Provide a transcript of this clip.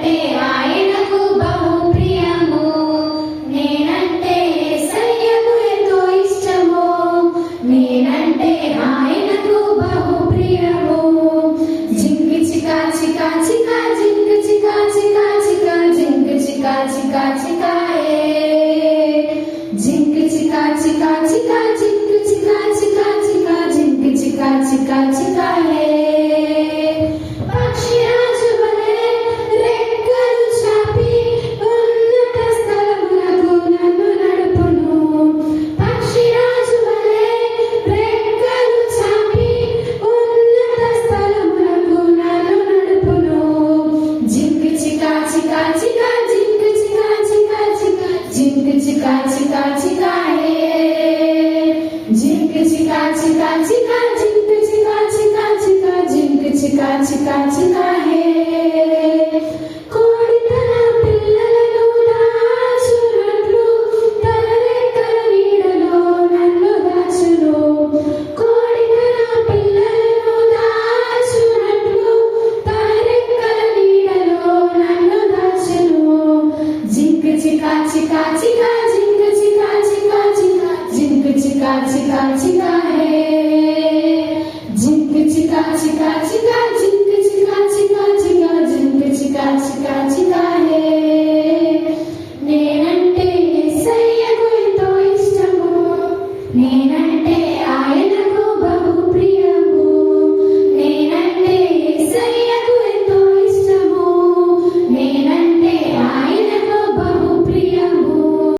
నేనంటే ఆయనకు బహు ప్రియము, నేనంటే యేసయ్యకు ఎంతో ఇష్టము, నేనంటే ఆయనకు బహు ప్రియము. జింకి చికా చికా చికా జింకి చికా చికా చికా జింకి చికా చికా చికాయే, జింకి చికా చికా చికా జింకి చికా చికా చికా జింకి చికా చికా చికాయే. పక్షిరాజు వలె రెక్కలు చాపి ఉన్నత స్థలములకు నన్ను నడుపును, పక్షిరాజు వలె రెక్కలు చాపి ఉన్నత స్థలములకు నన్ను నడుపును. జింకి చికా చికా చికా జింకి చికా చికా చికా జింకి చికా చికా చికాయే, జింకి చికా చికా చికా జింకి చికా చికా చికా జింకి చికా చికా చికాయే. కోడి తన పిల్లలను దాచునట్లు తన రెక్కల నీడలో నన్ను దాచును, కోడి తన పిల్లలను దాచునట్లు తన రెక్కల నీడలో నన్ను దాచును. జింకి చికా చికా చికా జింకి చికా చికా చికా జింకి చికా చికా చికాయే, జింకి చికా చికా చికా జింకి చికా చికా చికా జింకి చికా చికా చికాయే. నేనంటే యేసయ్యకు ఎంతో ఇష్టము, నేను